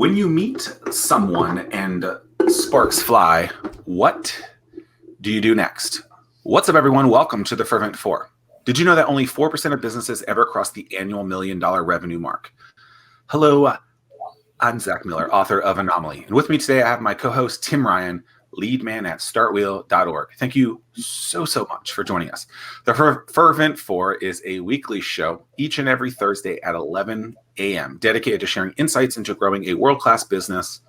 When you meet someone and sparks fly, what do you do next? What's up, everyone? Welcome to the Fervent 4. Did you know that only 4% of businesses ever cross the annual $1 million revenue mark? Hello, I'm Zach Miller, author of Anomaly. And with me today, I have my co-host, Tim Ryan, lead man at startwheel.org. Thank you so much for joining us. The Fervent 4 is a weekly show each and every Thursday at 11 a.m. dedicated to sharing insights into growing a world-class business,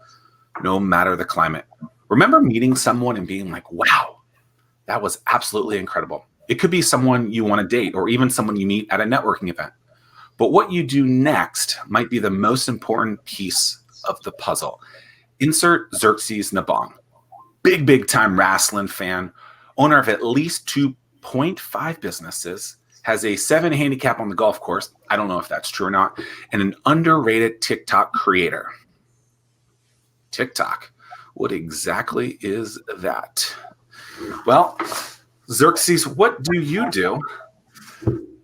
no matter the climate. Remember meeting someone and being like, wow, that was absolutely incredible. It could be someone you want to date or even someone you meet at a networking event. But what you do next might be the most important piece of the puzzle. Insert Xerxes Nabong. Big time wrestling fan, owner of at least 2.5 businesses, has a 7 handicap on the golf course. I don't know if that's true or not. And an underrated TikTok creator. TikTok. What exactly is that? Well, Xerxes, what do you do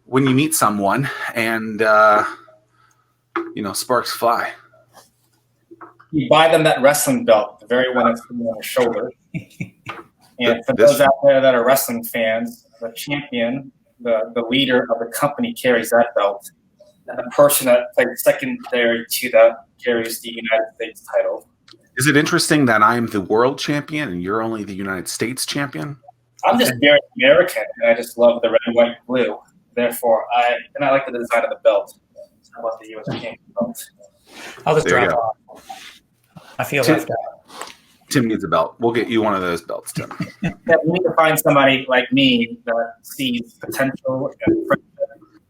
when you meet someone and, sparks fly? You buy them that wrestling belt, the very one that's on their shoulder. And for those out there that are wrestling fans, the champion, the leader of the company carries that belt. And the person that plays secondary to that carries the United States title. Is it interesting that I'm the world champion and you're only the United States champion? I'm just very American, and I just love the red, white, and blue. Therefore, I like the design of the belt. I love the U.S. champion belt. I'll just drop off. I feel left out. Tim needs a belt. We'll get you one of those belts, Tim. Yeah, we need to find somebody like me that sees potential and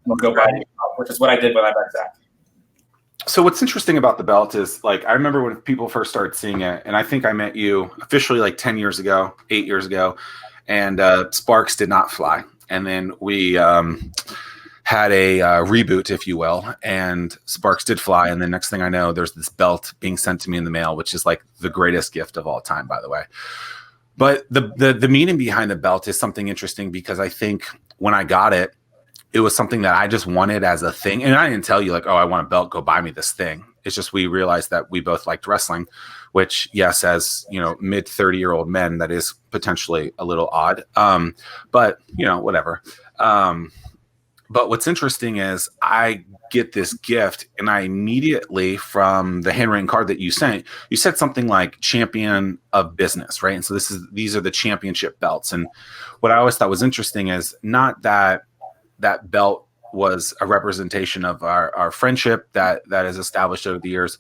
we'll go buy it, which is what I did when I met Zach. So what's interesting about the belt is, like, I remember when people first started seeing it, and I think I met you officially like 8 years ago, and sparks did not fly. And then we had a reboot, if you will, and sparks did fly. And the next thing I know, there's this belt being sent to me in the mail, which is like the greatest gift of all time, by the way. But the meaning behind the belt is something interesting, because I think when I got it, it was something that I just wanted as a thing. And I didn't tell you like, oh, I want a belt, go buy me this thing. It's just, we realized that we both liked wrestling, which, yes, as mid 30-year-old men, that is potentially a little odd. But whatever. But what's interesting is I get this gift, and I immediately, from the handwritten card that you sent, you said something like champion of business, right? And so these are the championship belts. And what I always thought was interesting is not that belt was a representation of our friendship that is established over the years,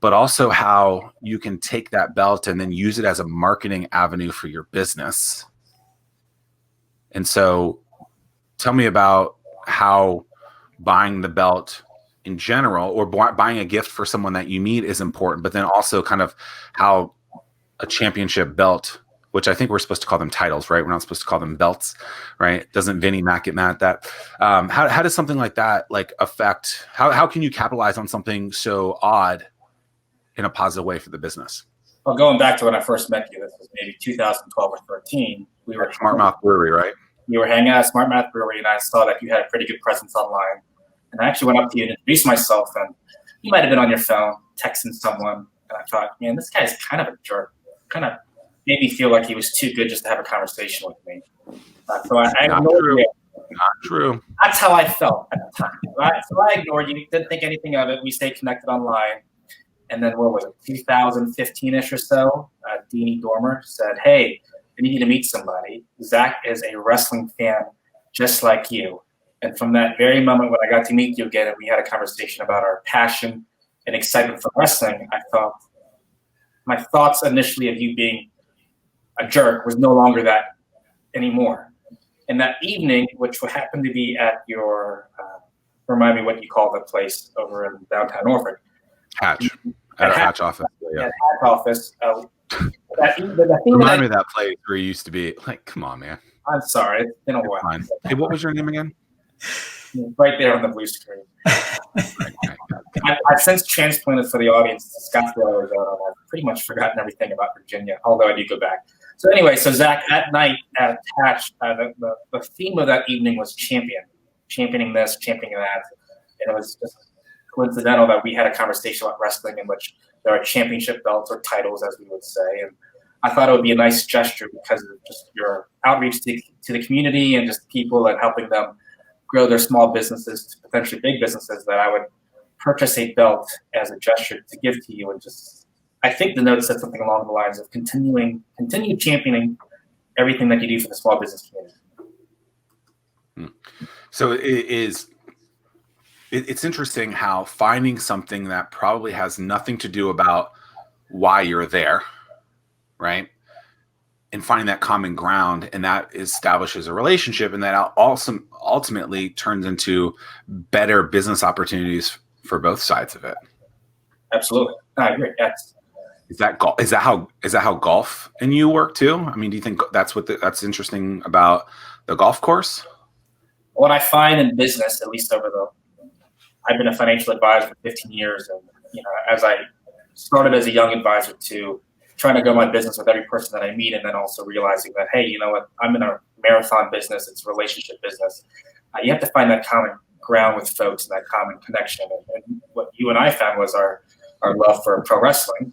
but also how you can take that belt and then use it as a marketing avenue for your business. And so tell me about how buying the belt in general, or buying a gift for someone that you meet, is important, but then also kind of how a championship belt, which I think we're supposed to call them titles, right? We're not supposed to call them belts, right? Doesn't Vinnie Mac get mad at that? How does something like that affect, how can you capitalize on something so odd in a positive way for the business? Well, going back to when I first met you, this was maybe 2012 or 13. We were at Smart Mouth Brewery, right? You were hanging out at Smart Mouth Brewery, and I saw that you had a pretty good presence online. And I actually went up to you and introduced myself, and you might have been on your phone texting someone. And I thought, man, this guy's kind of a jerk. Kind of made me feel like he was too good just to have a conversation with me. So I ignored you. Not true. That's how I felt at the time. Right? So I ignored you. Didn't think anything of it. We stayed connected online. And then what was it, 2015-ish or so, Deanie Dormer said, hey, I need you to meet somebody. Zach is a wrestling fan just like you. And from that very moment when I got to meet you again and we had a conversation about our passion and excitement for wrestling, I felt my thoughts initially of you being a jerk was no longer that anymore. And that evening, which happened to be at your, remind me what you call the place over in downtown Norfolk. Hatch. At our Hatch office. Yeah. At Hatch office. Remind me of that place where you used to be. Like, come on, man. I'm sorry. It's been a while. Fine. Hey, what was your name again? Right there on the blue screen. I've since transplanted for the audience to Scottsdale, Arizona. I've pretty much forgotten everything about Virginia, although I do go back. So anyway, so Zach, at night at Hatch, the theme of that evening was championing this, championing that. And it was just coincidental that we had a conversation about wrestling in which there are championship belts or titles, as we would say. And I thought it would be a nice gesture because of just your outreach to the community and just people and helping them grow their small businesses to potentially big businesses, that I would purchase a belt as a gesture to give to you. And just, I think the note said something along the lines of continue championing everything that you do for the small business community. So it's interesting how finding something that probably has nothing to do about why you're there, right? And finding that common ground, and that establishes a relationship, and that also ultimately turns into better business opportunities for both sides of it. Absolutely, I agree. Yes. Is that how golf and you work too? I mean, do you think that's interesting about the golf course? What I find in business, at least I've been a financial advisor for 15 years, and as I started as a young advisor to trying to grow my business with every person that I meet, and then also realizing that, hey, you know what, I'm in a marathon business, it's a relationship business. You have to find that common ground with folks and that common connection. And what you and I found was our love for pro wrestling.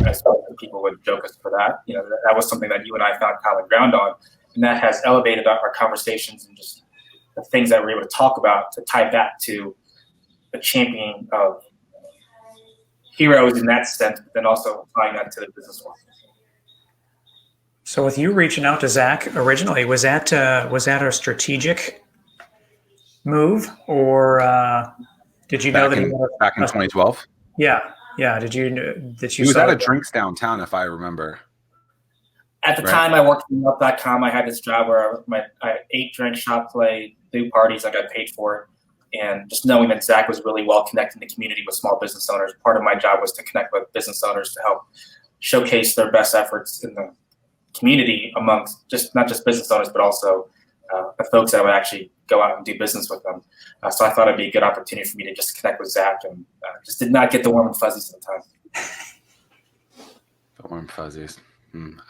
As people would joke us for that. That was something that you and I found common ground on, and that has elevated our conversations and just the things that we're able to talk about to tie back to the championing of heroes in that sense, but then also applying that to the business world. So with you reaching out to Zach originally, was that a strategic move, or did you know that back in 2012? Yeah. Did you he was at a drinks downtown, if I remember. At the time, I worked at Milk.com. I had this job where I ate, drank, shop, play, do parties. I got paid for it. And just knowing that Zach was really well connected in the community with small business owners, part of my job was to connect with business owners to help showcase their best efforts in the community amongst not just business owners, but also the folks that would actually go out and do business with them. So I thought it'd be a good opportunity for me to just connect with Zach, and just did not get the warm and fuzzies at the time. The warm fuzzies.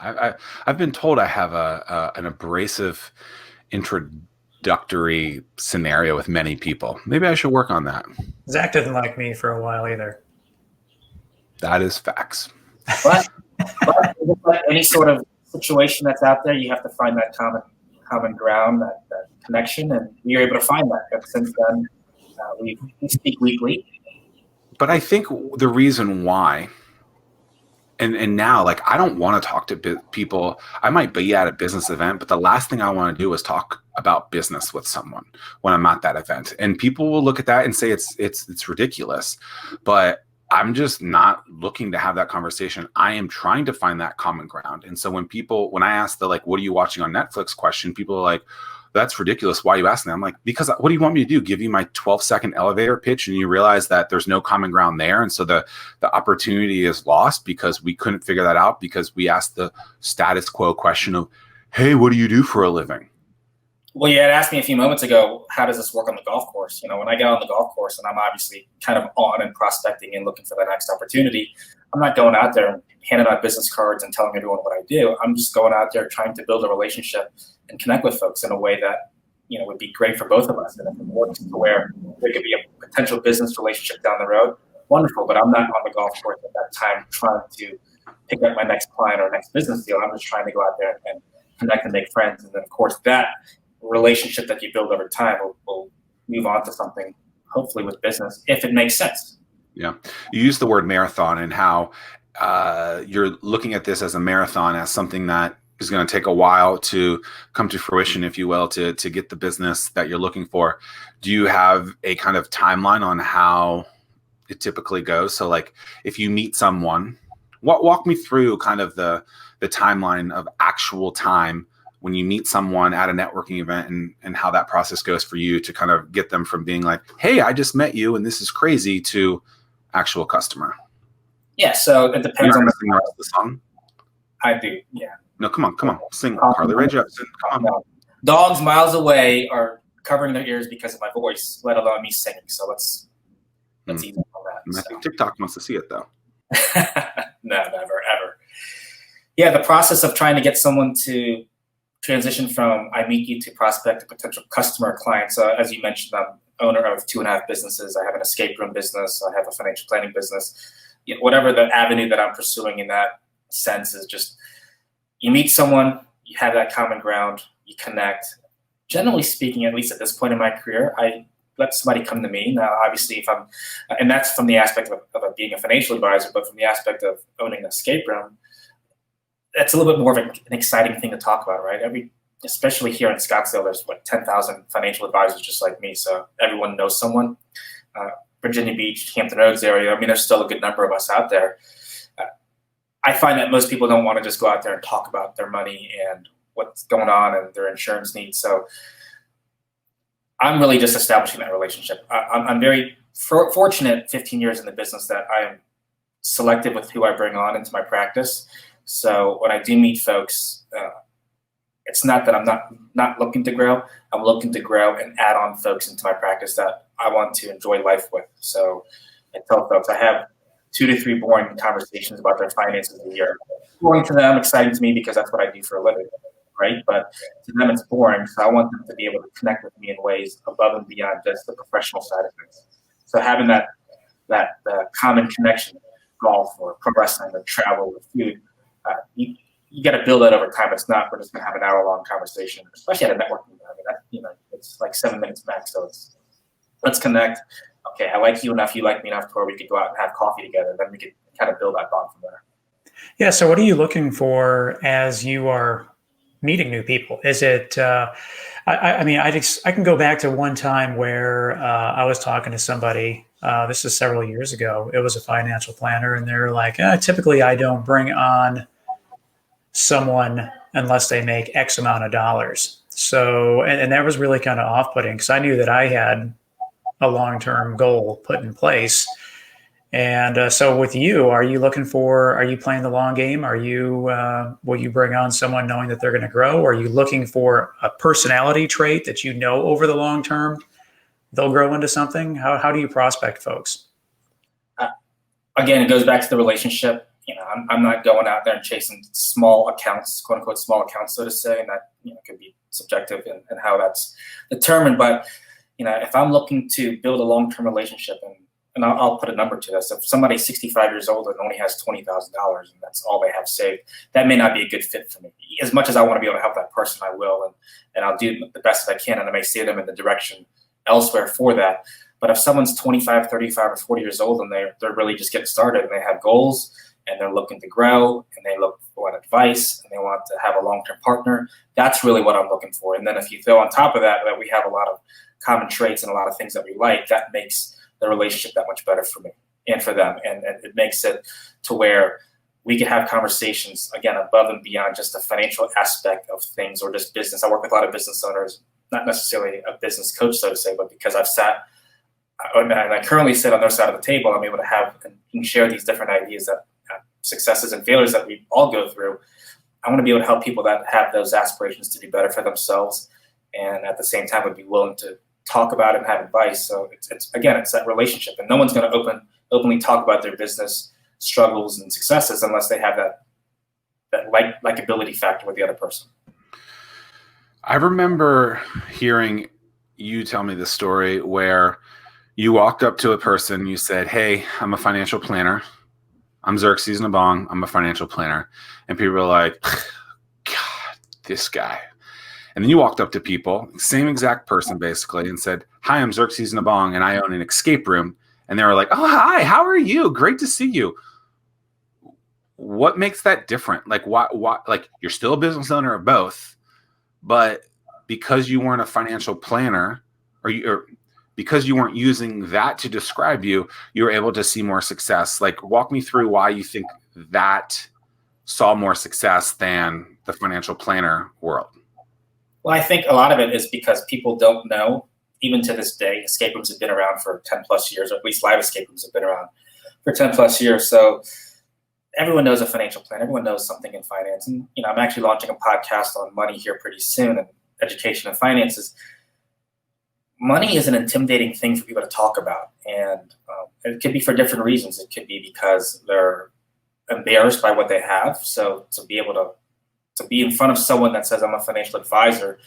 I've been told I have an abrasive introductory scenario with many people. Maybe I should work on that. Zach didn't like me for a while either. That is facts. But any sort of situation that's out there, you have to find that common ground, that connection, and we were able to find that. And since then, we speak weekly. But I think the reason why, and now, like, I don't want to talk to people. I might be at a business event, but the last thing I want to do is talk about business with someone when I'm at that event. And people will look at that and say it's ridiculous, but I'm just not looking to have that conversation. I am trying to find that common ground. And so when I ask the, like, what are you watching on Netflix question, people are like, that's ridiculous. Why are you asking that? I'm like, because what do you want me to do? Give you my 12-second elevator pitch, and you realize that there's no common ground there. And so the opportunity is lost because we couldn't figure that out, because we asked the status quo question of, hey, what do you do for a living? Well, you had asked me a few moments ago, how does this work on the golf course? When I get on the golf course and I'm obviously kind of on and prospecting and looking for the next opportunity, I'm not going out there and handing out business cards and telling everyone what I do. I'm just going out there trying to build a relationship and connect with folks in a way that, would be great for both of us. And if it works to where there could be a potential business relationship down the road, wonderful. But I'm not on the golf course at that time trying to pick up my next client or next business deal. I'm just trying to go out there and connect and make friends. And then, of course, that relationship that you build over time will move on to something, hopefully with business, if it makes sense. Yeah. You use the word marathon, and how you're looking at this as a marathon, as something that is going to take a while to come to fruition, if you will, to get the business that you're looking for. Do you have a kind of timeline on how it typically goes? So, like, if you meet someone, walk me through kind of the timeline of actual time when you meet someone at a networking event, and how that process goes for you to kind of get them from being like, hey, I just met you and this is crazy, to actual customer. Yeah, so it depends on the song. I do, yeah. No, come on, sing Carly Rae Jepsen. Come on. Dogs miles away are covering their ears because of my voice, let alone me singing. So let's easy on that. I think TikTok wants to see it though. No, never, ever. Yeah, the process of trying to get someone to transition from I meet you to prospect a potential customer or client. So as you mentioned, I'm owner of 2.5 businesses. I have an escape room business. I have a financial planning business. Whatever the avenue that I'm pursuing in that sense is, just you meet someone, you have that common ground, you connect. Generally speaking, at least at this point in my career, I let somebody come to me. Now, obviously, if I'm, and that's from the aspect of being a financial advisor, but from the aspect of owning an escape room, that's a little bit more of an exciting thing to talk about, right? Especially here in Scottsdale, there's 10,000 financial advisors just like me, so everyone knows someone. Virginia Beach, Hampton Roads area, I mean, there's still a good number of us out there. I find that most people don't want to just go out there and talk about their money and what's going on and their insurance needs. So I'm really just establishing that relationship. I'm very fortunate 15 years in the business that I am selective with who I bring on into my practice. So when I do meet folks, it's not that I'm not looking to grow. I'm looking to grow and add on folks into my practice that I want to enjoy life with. So I tell folks I have 2 to 3 boring conversations about their finances a year. Boring to them, exciting to me because that's what I do for a living, right? But to them, it's boring. So I want them to be able to connect with me in ways above and beyond just the professional side of things. So having that common connection, golf or pro wrestling or travel or food, you got to build that over time. It's not we're just going to have an hour-long conversation, especially at a networking event. I mean, it's like 7 minutes max. So let's connect. Okay, I like you enough, you like me enough to where we could go out and have coffee together. Then we could kind of build that bond from there. Yeah. So what are you looking for as you are meeting new people? Is it, I mean, I can go back to one time where I was talking to somebody, this is several years ago. It was a financial planner, and they're like, typically I don't bring on someone unless they make X amount of dollars. So, and that was really kind of off-putting because I knew that I had a long-term goal put in place. And so with you, are you playing the long game? Will you bring on someone knowing that they're going to grow? Or are you looking for a personality trait that you know over the long term they'll grow into something? How do you prospect folks? Again, it goes back to the relationship. I'm not going out there and chasing small accounts, quote unquote, small accounts, so to say, and that could be subjective in how that's determined. But if I'm looking to build a long-term relationship, and I'll put a number to this, if somebody's 65 years old and only has $20,000 and that's all they have saved, that may not be a good fit for me. As much as I want to be able to help that person, I will, and I'll do the best that I can, and I may steer them in the direction elsewhere for that. But if someone's 25, 35, or 40 years old and they're really just getting started and they have goals and they're looking to grow and they look for advice and they want to have a long-term partner, that's really what I'm looking for. And then if you throw on top of that we have a lot of common traits and a lot of things that we like, that makes the relationship that much better for me and for them. And it makes it to where we can have conversations, again, above and beyond just the financial aspect of things or just business. I work with a lot of business owners, not necessarily a business coach, so to say, but because I've sat and I currently sit on their side of the table, I'm able to have and share these different ideas that successes and failures that we all go through. I want to be able to help people that have those aspirations to do better for themselves, and at the same time would be willing to talk about it and have advice. So it's that relationship, and no one's going to openly talk about their business struggles and successes unless they have that likability factor with the other person. I remember hearing you tell me this story where you walked up to a person, you said, "Hey, I'm a financial planner. I'm Xerxes Nabong. I'm a financial planner." And people were like, "God, this guy." And then you walked up to people, same exact person basically, and said, "Hi, I'm Xerxes Nabong, and I own an escape room." And they were like, "Oh, hi, how are you? Great to see you." What makes that different? Like, why? Like, you're still a business owner of both, but because you weren't a financial planner, or because you weren't using that to describe you, you were able to see more success. Like, walk me through why you think that saw more success than the financial planner world. Well, I think a lot of it is because people don't know, even to this day, escape rooms have been around for 10 plus years, or at least live escape rooms have been around for 10 plus years. So everyone knows a financial plan. Everyone knows something in finance. And, I'm actually launching a podcast on money here pretty soon, and education and finances. Money is an intimidating thing for people to talk about. And it could be for different reasons. It could be because they're embarrassed by what they have. So to be able to be in front of someone that says, "I'm a financial advisor,"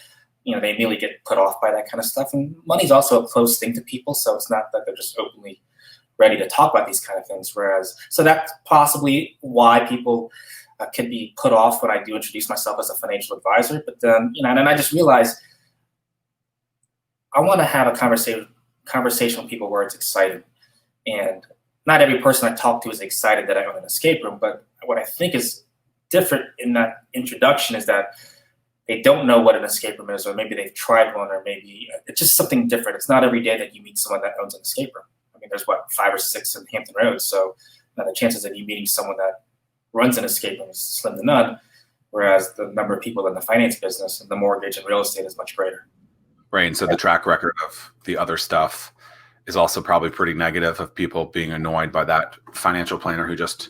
they immediately get put off by that kind of stuff. And money's also a close thing to people, so it's not that they're just openly ready to talk about these kind of things. So that's possibly why people can be put off when I do introduce myself as a financial advisor. But then, and I just realized I want to have a conversation with people where it's exciting. And not every person I talk to is excited that I own an escape room, but what I think is different in that introduction is that they don't know what an escape room is, or maybe they've tried one, or maybe it's just something different. It's not every day that you meet someone that owns an escape room. I mean, there's 5 or 6 in Hampton Roads, so the chances of you meeting someone that runs an escape room is slim to none, whereas the number of people in the finance business and the mortgage and real estate is much greater. Right, and so the track record of the other stuff is also probably pretty negative, of people being annoyed by that financial planner who just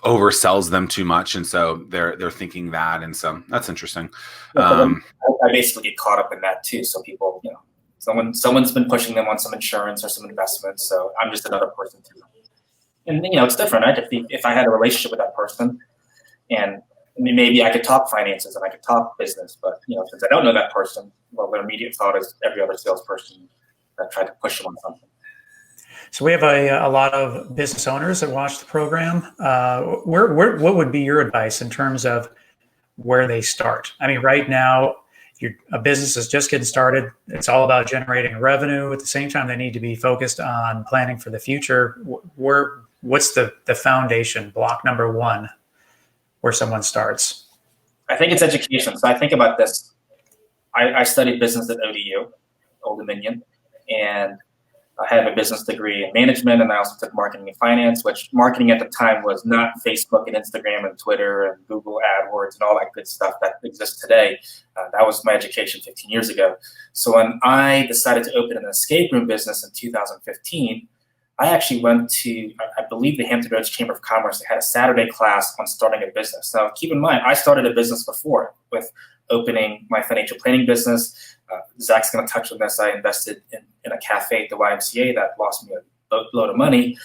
oversells them too much, and so they're thinking that, and so that's interesting. I basically get caught up in that too. So people, someone's been pushing them on some insurance or some investments, so I'm just another person too. And it's different. If I had a relationship with that person, and maybe I could talk finances and I could talk business, but since I don't know that person, well, their immediate thought is every other salesperson that tried to push them on something. So we have a lot of business owners that watch the program. What would be your advice in terms of where they start? I mean, right now, a business is just getting started. It's all about generating revenue. At the same time, they need to be focused on planning for the future. What's the foundation block number one where someone starts? I think it's education. So I think about this. I studied business at ODU, Old Dominion, and I have a business degree in management, and I also took marketing and finance, which marketing at the time was not Facebook and Instagram and Twitter and Google AdWords and all that good stuff that exists today. That was my education 15 years ago. So when I decided to open an escape room business in 2015, I actually went to, I believe, the Hampton Roads Chamber of Commerce. They had a Saturday class on starting a business. Now, keep in mind, I started a business before with opening my financial planning business. Zach's going to touch on this. I invested in a cafe at the YMCA that lost me a boatload of money.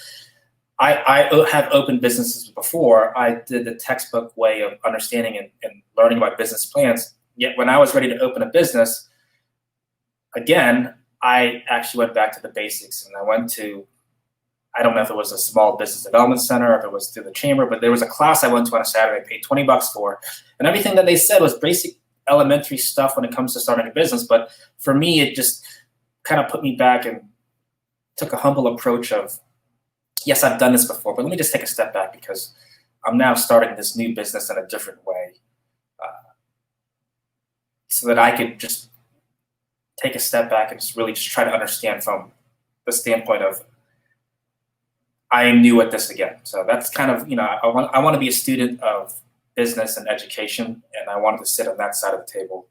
I have opened businesses before. I did the textbook way of understanding and learning about business plans. Yet when I was ready to open a business, again, I actually went back to the basics, and I went to, I don't know if it was a small business development center or if it was through the chamber, but there was a class I went to on a Saturday, I paid $20 for, and everything that they said was basic elementary stuff when it comes to starting a business. But for me, it just kind of put me back and took a humble approach of, yes, I've done this before, but let me just take a step back because I'm now starting this new business in a different way, so that I could just take a step back and just really just try to understand from the standpoint of, I am new at this again. So that's kind of, I want to be a student of business and education, and I wanted to sit on that side of the table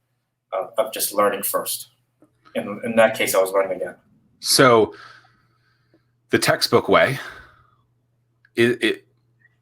of just learning first. In that case, I was learning again. So the textbook way, is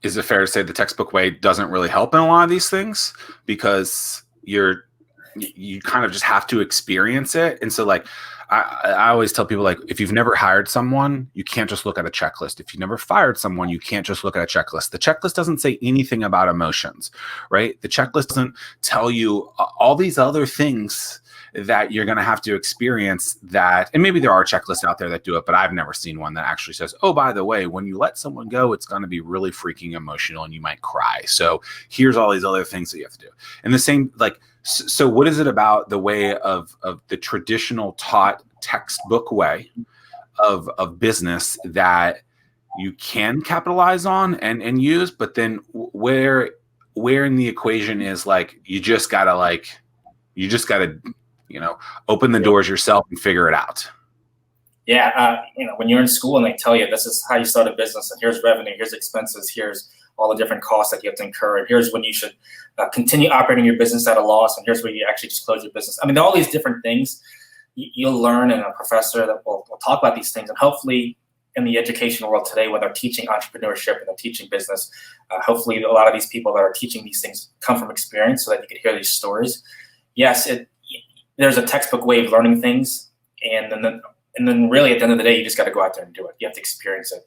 it fair to say the textbook way doesn't really help in a lot of these things, because you kind of just have to experience it? And so like, I always tell people, like, if you've never hired someone, you can't just look at a checklist. If you never fired someone, you can't just look at a checklist. The checklist doesn't say anything about emotions, right? The checklist doesn't tell you all these other things that you're going to have to experience that, and maybe there are checklists out there that do it, but I've never seen one that actually says, oh, by the way, when you let someone go, it's going to be really freaking emotional and you might cry. So here's all these other things that you have to do. And the same, like, so what is it about the way of the traditional taught textbook way of business that you can capitalize on and use, but then where in the equation is like, you just gotta open the doors yourself and figure it out? Yeah, when you're in school and they tell you this is how you start a business, and here's revenue, here's expenses, here's all the different costs that you have to incur, and here's when you should continue operating your business at a loss, and here's where you actually just close your business. I mean, all these different things you'll learn, and a professor that will talk about these things. And hopefully in the educational world today, when they're teaching entrepreneurship and they're teaching business, hopefully a lot of these people that are teaching these things come from experience so that you can hear these stories. Yes, there's a textbook way of learning things, and then really at the end of the day, you just got to go out there and do it. You have to experience it.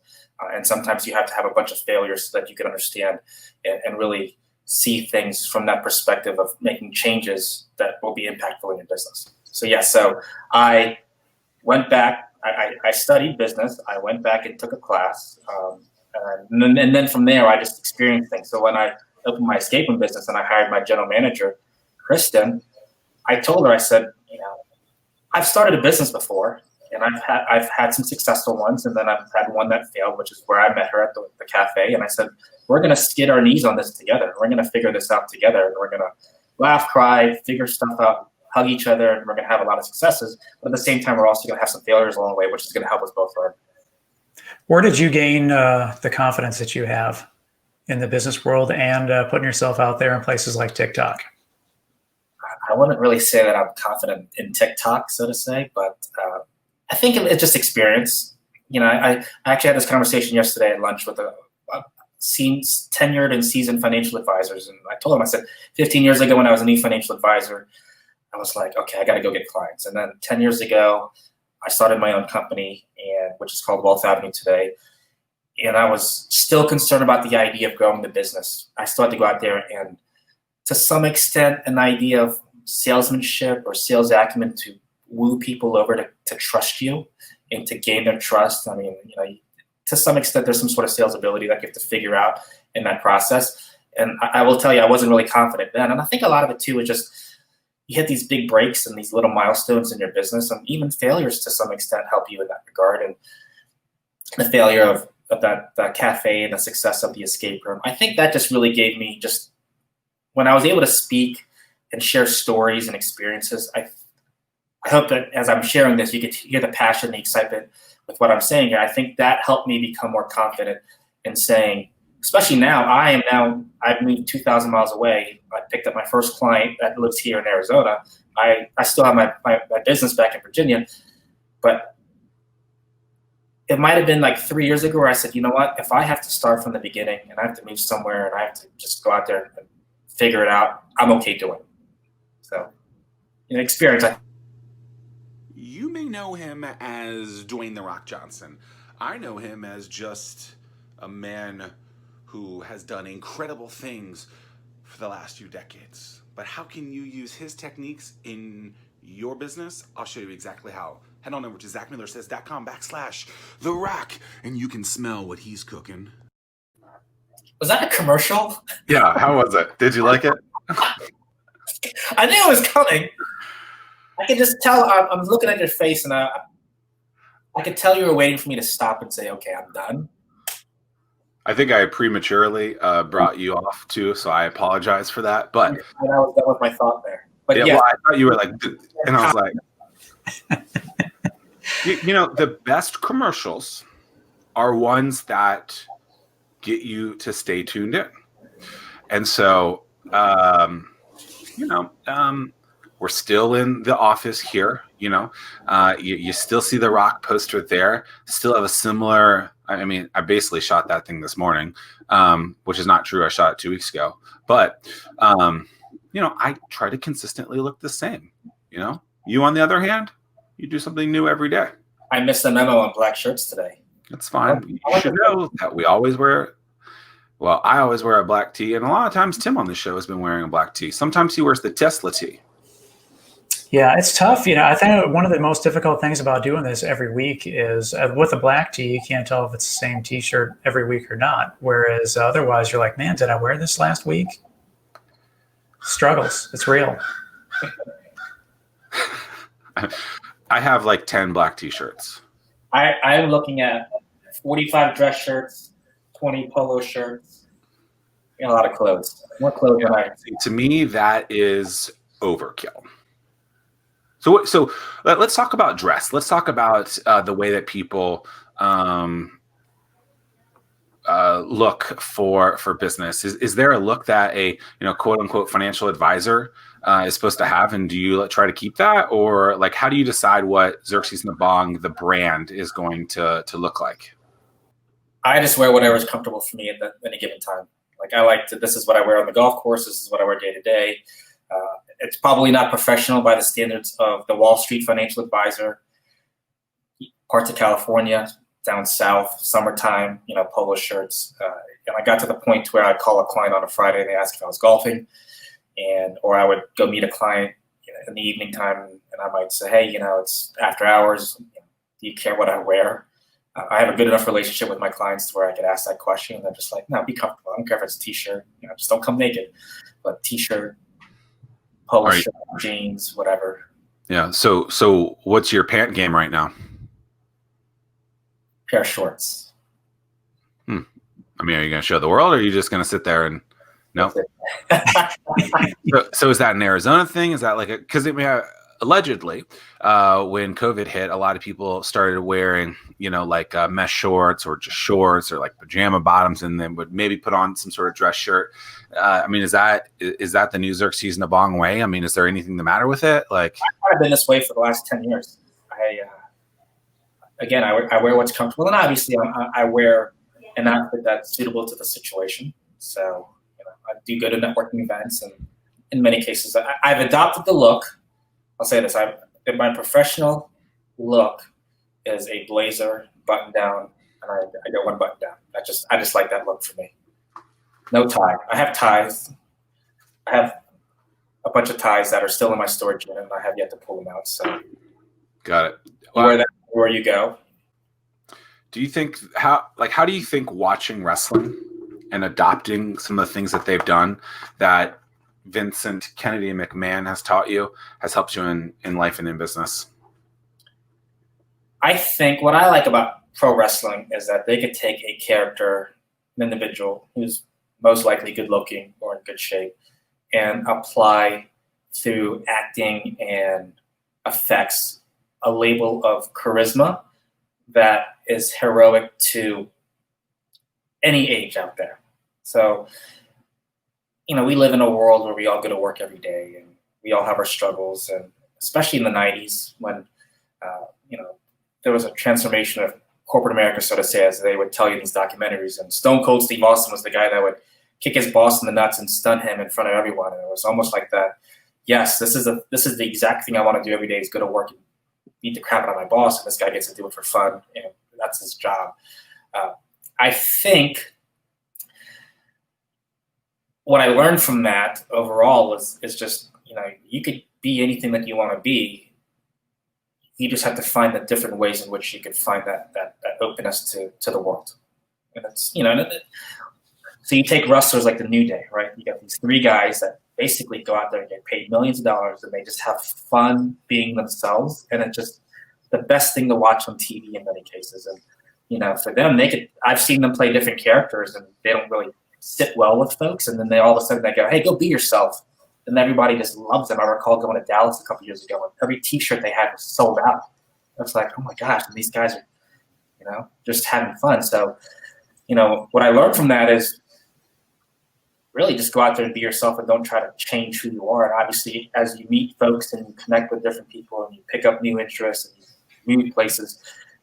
And sometimes you have to have a bunch of failures so that you can understand and really see things from that perspective of making changes that will be impactful in your business. So I went back. I studied business. I went back and took a class, and then from there I just experienced things. So when I opened my escape room business and I hired my general manager, Kristen, I told her, I said, I've started a business before, and I've had some successful ones, and then I've had one that failed, which is where I met her at the cafe. And I said, we're going to skid our knees on this together. We're going to figure this out together. And we're going to laugh, cry, figure stuff out, hug each other, and we're going to have a lot of successes. But at the same time, we're also going to have some failures along the way, which is going to help us both learn. Where did you gain the confidence that you have in the business world and putting yourself out there in places like TikTok? I wouldn't really say that I'm confident in TikTok, so to say, but I think it's just experience. I actually had this conversation yesterday at lunch with a tenured and seasoned financial advisors, and I told them, I said, 15 years ago when I was a new financial advisor, I was like, okay, I got to go get clients. And then 10 years ago, I started my own company, which is called Wealth Avenue today. And I was still concerned about the idea of growing the business. I still had to go out there and, to some extent, an idea of salesmanship or sales acumen to woo people over to trust you and to gain their trust. I mean, to some extent, there's some sort of sales ability that you have to figure out in that process. And I will tell you, I wasn't really confident then. And I think a lot of it too is just you hit these big breaks and these little milestones in your business, and even failures to some extent help you in that regard. And the failure of that cafe and the success of the escape room, I think that just really gave me just, when I was able to speak and share stories and experiences, I hope that as I'm sharing this, you get to hear the passion, the excitement with what I'm saying here. I think that helped me become more confident in saying, especially now, I've moved 2,000 miles away. I picked up my first client that lives here in Arizona. I still have my business back in Virginia, but it might have been like 3 years ago where I said, you know what, if I have to start from the beginning and I have to move somewhere and I have to just go out there and figure it out, I'm okay doing it. So, experience. You may know him as Dwayne "The Rock" Johnson. I know him as just a man who has done incredible things for the last few decades. But how can you use his techniques in your business? I'll show you exactly how. Head on over to ZachMillerSays.com/The Rock, and you can smell what he's cooking. Was that a commercial? Yeah, how was it? Did you like it? I knew it was coming. I could just tell. I'm looking at your face, and I could tell you were waiting for me to stop and say, okay, I'm done. I think I prematurely brought you off too, so I apologize for that. But that was my thought there. But yeah, well, I thought you were like, and I was like, the best commercials are ones that get you to stay tuned in. And so, we're still in the office here. You still see the Rock poster there. Still have a similar. I mean, I basically shot that thing this morning, which is not true. I shot it 2 weeks ago. But, I try to consistently look the same. You, on the other hand, you do something new every day. I missed the memo on black shirts today. That's fine. You should know that we always wear. Well, I always wear a black tee, and a lot of times Tim on the show has been wearing a black tee. Sometimes he wears the Tesla tee. Yeah, it's tough. I think one of the most difficult things about doing this every week is with a black tee, you can't tell if it's the same T-shirt every week or not. Whereas otherwise, you're like, man, did I wear this last week? Struggles. It's real. I have like 10 black T-shirts. I'm looking at 45 dress shirts, 20 polo shirts, a lot of clothes. More clothes than I. To me, that is overkill. So let's talk about dress. Let's talk about the way that people look for business. Is there a look that a quote unquote financial advisor is supposed to have, and do you try to keep that, or like how do you decide what Xerxes Nabong, the brand, is going to look like? I just wear whatever is comfortable for me at any given time. Like I like to. This is what I wear on the golf course. This is what I wear day to day. It's probably not professional by the standards of the Wall Street financial advisor, parts of California, down south, summertime, polo shirts. And I got to the point where I'd call a client on a Friday and they asked if I was golfing, or I would go meet a client in the evening time, and I might say, hey, it's after hours. Do you care what I wear? I have a good enough relationship with my clients to where I could ask that question, and they're just like, no, be comfortable. I don't care if it's a t-shirt, just don't come naked, but t-shirt, polo shirt, jeans, whatever. Yeah. So what's your pant game right now? Pair of shorts. I mean, are you going to show the world, or are you just going to sit there and no? So is that an Arizona thing? Is that like because allegedly, when COVID hit, a lot of people started wearing, like mesh shorts or just shorts or like pajama bottoms, and then would maybe put on some sort of dress shirt. I mean, is that the new Xerxes Nabong way? I mean, is there anything the matter with it? Like, I've been this way for the last 10 years. I wear what's comfortable, and obviously I wear an outfit that's suitable to the situation. So, I do go to networking events, and in many cases, I've adopted the look. I'll say this: my professional look is a blazer, button down, and I go one button down. I just like that look for me. No tie. I have ties. I have a bunch of ties that are still in my storage unit, and I have yet to pull them out. So, got it. Well, where you go. Do you think how do you think watching wrestling and adopting some of the things that they've done that Vincent Kennedy McMahon has taught you has helped you in life and in business? I think what I like about pro wrestling is that they could take a character, an individual who's most likely good looking or in good shape, and apply through acting and effects a label of charisma that is heroic to any age out there. So, we live in a world where we all go to work every day, and we all have our struggles, and especially in the 90s when, there was a transformation of corporate America, so to say, as they would tell you in these documentaries. And Stone Cold Steve Austin was the guy that would kick his boss in the nuts and stun him in front of everyone. And it was almost like that. Yes, this is the exact thing I want to do every day, is go to work and beat the crap out of my boss, and this guy gets to do it for fun. That's his job. I think what I learned from that overall is just, you could be anything that you want to be. You just have to find the different ways in which you could find that openness to the world. And it's, so you take wrestlers like the New Day, right? You got these three guys that basically go out there and get paid millions of dollars, and they just have fun being themselves. And it's just the best thing to watch on TV in many cases. And, for them, I've seen them play different characters, and they don't really sit well with folks. And then they all of a sudden they go, hey, go be yourself. And everybody just loves them. I recall going to Dallas a couple years ago, and every T-shirt they had was sold out. I was like, oh my gosh, and these guys are, just having fun. So, what I learned from that is really just go out there and be yourself, and don't try to change who you are. And obviously, as you meet folks and you connect with different people and you pick up new interests and new places,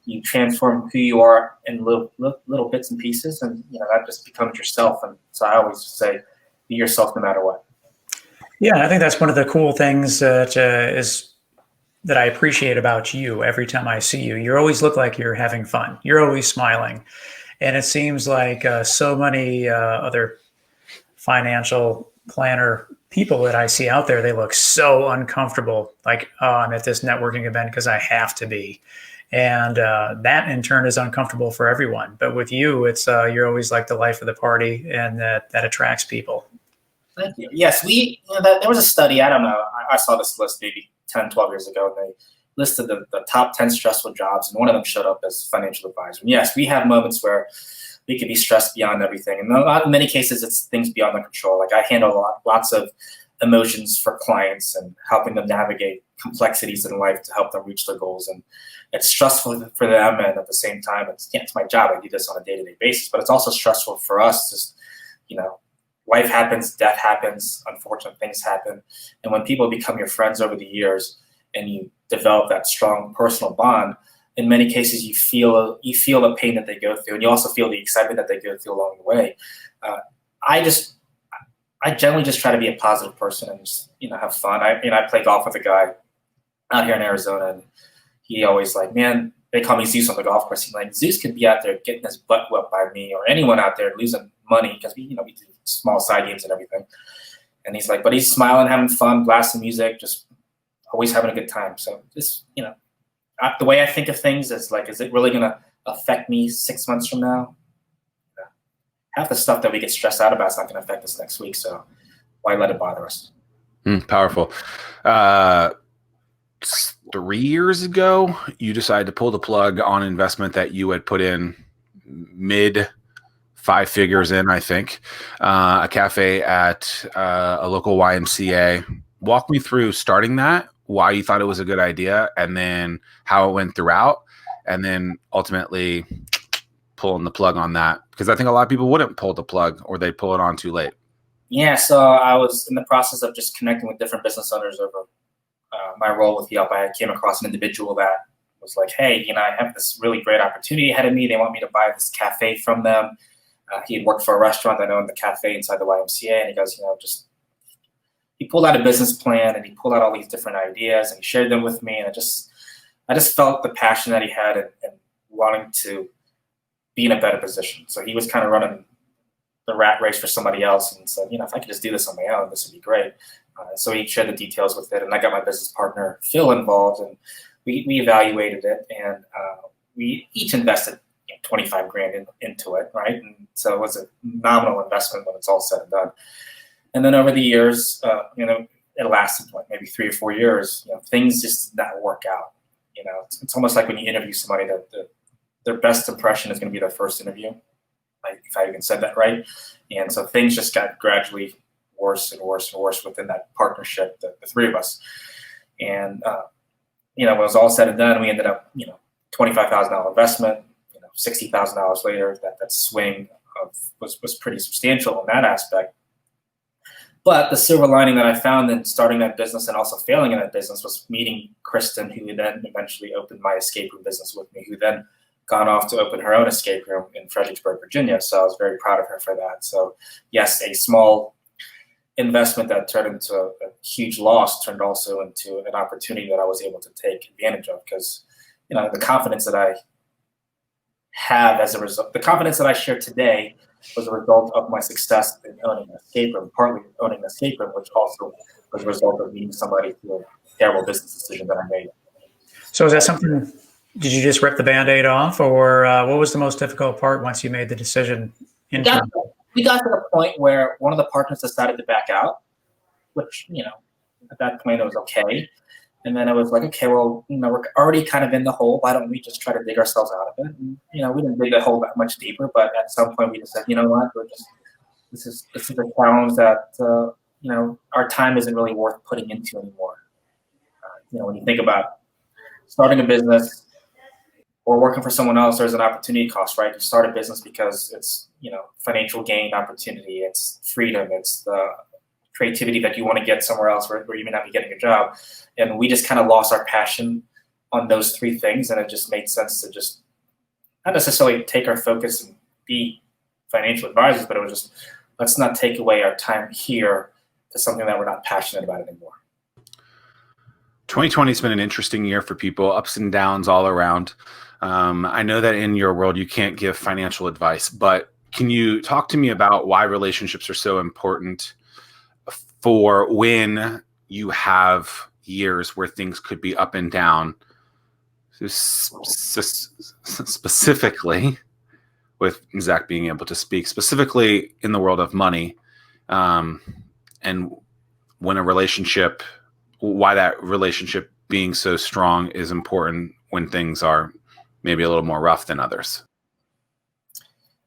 you transform who you are in little bits and pieces, and that just becomes yourself. And so I always say, be yourself no matter what. Yeah, I think that's one of the cool things that I appreciate about you. Every time I see you, you always look like you're having fun. You're always smiling, and it seems like so many other financial planner people that I see out there, they look so uncomfortable. Like, oh, I'm at this networking event because I have to be. And that in turn is uncomfortable for everyone. But with you, it's you're always like the life of the party, and that attracts people. Thank you. Yes, there was a study, I don't know, I saw this list maybe 10, 12 years ago, and they listed the top 10 stressful jobs, and one of them showed up as financial advisor. And yes, we have moments where we can be stressed beyond everything. And in many cases, it's things beyond our control. Like, I handle lots of emotions for clients and helping them navigate complexities in life to help them reach their goals. And it's stressful for them, and at the same time, it's my job. I do this on a day-to-day basis, but it's also stressful for us. Just, life happens, death happens, unfortunate things happen. And when people become your friends over the years and you develop that strong personal bond, in many cases you feel the pain that they go through, and you also feel the excitement that they go through along the way. I generally just try to be a positive person and just, have fun. I play golf with a guy out here in Arizona, and he always like, man, they call me Zeus on the golf course. He's like, Zeus could be out there getting his butt whooped by me or anyone out there losing money because we do small side games and everything. And he's like, but he's smiling, having fun, blasting music, just always having a good time. So just, the way I think of things is like, is it really going to affect me 6 months from now? Half the stuff that we get stressed out about is not going to affect us next week. So why let it bother us? Powerful. 3 years ago, you decided to pull the plug on an investment that you had put in mid 5 figures in, I think, a cafe at a local YMCA. Walk me through starting that, why you thought it was a good idea, and then how it went throughout, and then ultimately pulling the plug on that. Because I think a lot of people wouldn't pull the plug, or they'd pull it on too late. Yeah, so I was in the process of just connecting with different business owners over my role with Yelp. I came across an individual that was like, hey, I have this really great opportunity ahead of me. They want me to buy this cafe from them. He had worked for a restaurant that owned the cafe inside the YMCA, and he goes, he pulled out a business plan and he pulled out all these different ideas and he shared them with me. And I just felt the passion that he had and wanting to be in a better position. So he was kind of running the rat race for somebody else and said, if I could just do this on my own, this would be great. So he shared the details with it, and I got my business partner Phil involved, and we evaluated it, and we each invested $25,000 into it, right? And so it was a nominal investment when it's all said and done. And then over the years, it lasted maybe 3 or 4 years. Things just did not work out. It's almost like when you interview somebody that their best impression is going to be their first interview, like if I even said that right. And so things just got gradually worse and worse and worse within that partnership, the three of us. And when it was all said and done, we ended up, $25,000 investment. $60,000 later, that swing was pretty substantial in that aspect. But the silver lining that I found in starting that business and also failing in that business was meeting Kristen, who then eventually opened my escape room business with me, who then gone off to open her own escape room in Fredericksburg, Virginia. So I was very proud of her for that. So yes, a small investment that turned into a huge loss turned also into an opportunity that I was able to take advantage of, because the confidence that I have as a result, the confidence that I share today was a result of my success in owning an escape room, partly owning an escape room, which also was a result of meeting somebody through a terrible business decision that I made. So is that something, did you just rip the Band-Aid off, or what was the most difficult part once you made the decision? We got to the point where one of the partners decided to back out, which, at that point it was okay. And then it was like, okay, well, we're already kind of in the hole. Why don't we just try to dig ourselves out of it? And, we didn't dig the hole that much deeper, but at some point we just said, you know what, this is a challenge that, our time isn't really worth putting into anymore. When you think about starting a business or working for someone else, there's an opportunity cost, right? You start a business because it's, financial gain opportunity, it's freedom, it's the creativity that you want to get somewhere else where you may not be getting a job. And we just kind of lost our passion on those three things. And it just made sense to just not necessarily take our focus and be financial advisors, but it was just, let's not take away our time here to something that we're not passionate about anymore. 2020 has been an interesting year for people, ups and downs all around. I know that in your world, you can't give financial advice, but can you talk to me about why relationships are so important for when you have years where things could be up and down, specifically with Zach being able to speak, specifically in the world of money, and when a relationship, why that relationship being so strong is important when things are maybe a little more rough than others.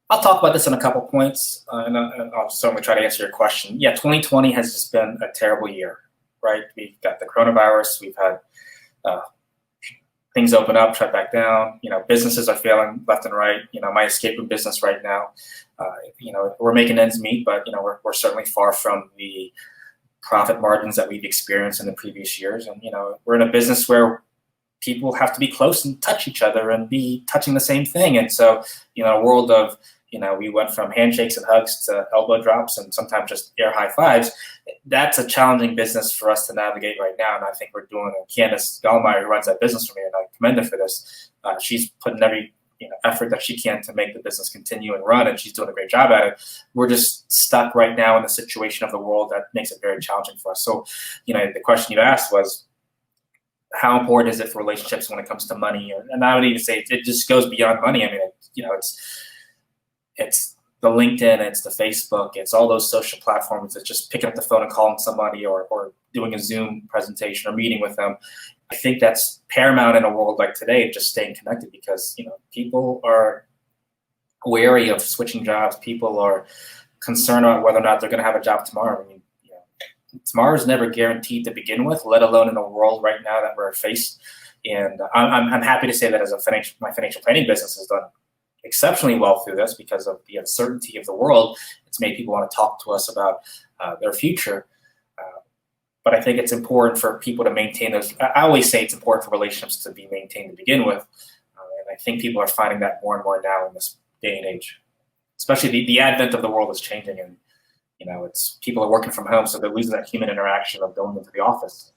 I'll talk about this in a couple points, and I'll certainly try to answer your question. Yeah, 2020 has just been a terrible year, right? We've got the coronavirus. We've had things open up, shut back down. Businesses are failing left and right. My escape room business right now, we're making ends meet, but, we're certainly far from the profit margins that we've experienced in the previous years. And, we're in a business where people have to be close and touch each other and be touching the same thing. And so, a world of We went from handshakes and hugs to elbow drops and sometimes just air high fives. That's a challenging business for us to navigate right now, and I think we're doing it. Candace Gallmeyer, who runs that business for me, and I commend her for this. She's putting every effort that she can to make the business continue and run, and she's doing a great job at it. We're just stuck right now in the situation of the world that makes it very challenging for us. So, the question you asked was, how important is it for relationships when it comes to money? And I would even say it just goes beyond money. I mean, it's the LinkedIn, it's the Facebook, it's all those social platforms. It's just picking up the phone and calling somebody or doing a Zoom presentation or meeting with them. I think that's paramount in a world like today, just staying connected, because people are wary of switching jobs. People are concerned about whether or not they're going to have a job tomorrow. I mean, tomorrow is never guaranteed to begin with, let alone in a world right now that we're faced. And I'm happy to say that my financial planning business has done exceptionally well through this because of the uncertainty of the world. It's made people want to talk to us about their future. But I think it's important for people to maintain those. I always say it's important for relationships to be maintained to begin with. And I think people are finding that more and more now in this day and age, especially the advent of the world is changing. And, it's people are working from home, so they're losing that human interaction of going into the office.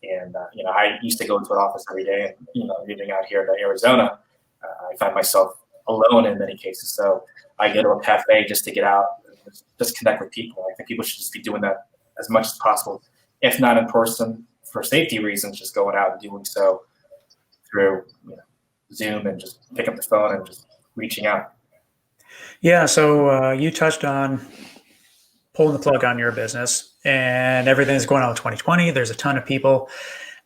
And, I used to go into an office every day, and, living out here in Arizona, I find myself alone in many cases. So I go to a cafe just to get out and just connect with people. I think people should just be doing that as much as possible, if not in person for safety reasons, just going out and doing so through Zoom and just pick up the phone and just reaching out. Yeah. So you touched on pulling the plug on your business, and everything's going on in 2020. There's a ton of people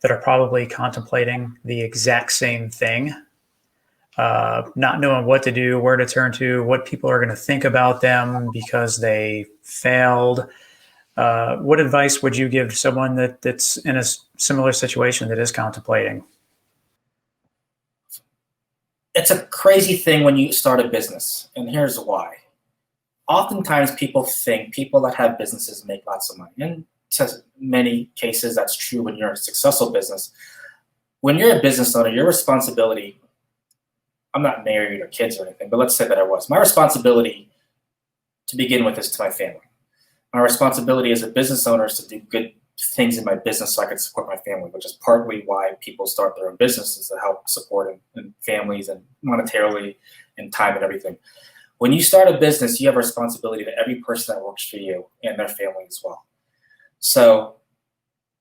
that are probably contemplating the exact same thing, not knowing what to do, where to turn to, what people are going to think about them because they failed. What advice would you give someone that's in a similar situation that is contemplating? It's a crazy thing when you start a business, and here's why. Oftentimes people think people that have businesses make lots of money. And to many cases, that's true when you're a successful business. When you're a business owner, your responsibility, I'm not married or kids or anything, but let's say that I was. My responsibility to begin with is to my family. My responsibility as a business owner is to do good things in my business so I can support my family, which is partly why people start their own businesses, to help support and families and monetarily and time and everything. When you start a business, you have a responsibility to every person that works for you and their family as well. So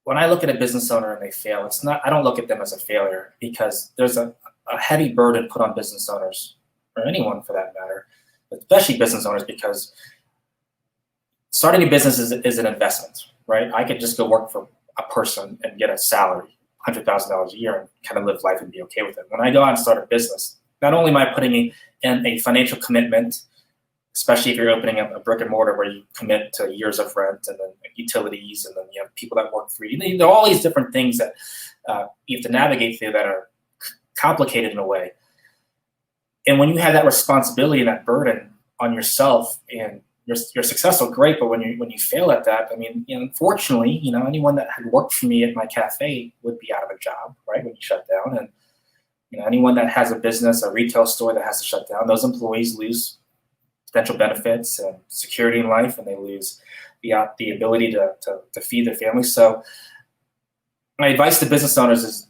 when I look at a business owner and they fail, I don't look at them as a failure, because there's a heavy burden put on business owners, or anyone for that matter, but especially business owners, because starting a business is an investment, right? I could just go work for a person and get a salary, $100,000 a year, and kind of live life and be okay with it. When I go out and start a business, not only am I putting in a financial commitment, especially if you're opening up a brick and mortar where you commit to years of rent and then utilities, and then you have people that work for you. There are all these different things that you have to navigate through that are complicated in a way. And when you have that responsibility and that burden on yourself, and you're successful, great, but when you fail at that, I mean, unfortunately, anyone that had worked for me at my cafe would be out of a job, right, when you shut down. And anyone that has a business, a retail store that has to shut down, those employees lose potential benefits and security in life, and they lose the ability to feed their families. So my advice to business owners is,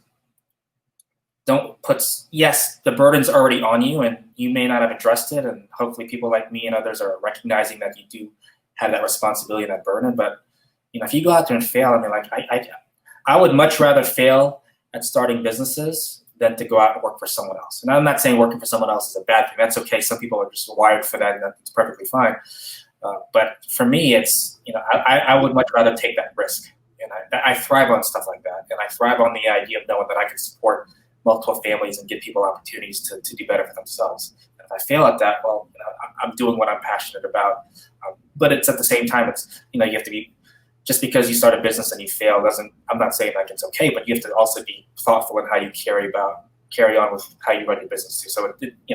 yes, the burden's already on you, and you may not have addressed it, and hopefully people like me and others are recognizing that you do have that responsibility and that burden. But if you go out there and fail, I mean, I would much rather fail at starting businesses than to go out and work for someone else. And I'm not saying working for someone else is a bad thing. That's okay. Some people are just wired for that, and that's perfectly fine. But for me, it's, I would much rather take that risk. And I thrive on stuff like that. And I thrive on the idea of knowing that I can support multiple families and give people opportunities to do better for themselves. And if I fail at that, well, I'm doing what I'm passionate about. But it's at the same time, it's, you have to be, just because you start a business and you fail I'm not saying like it's okay, but you have to also be thoughtful in how you carry on with how you run your business too. So,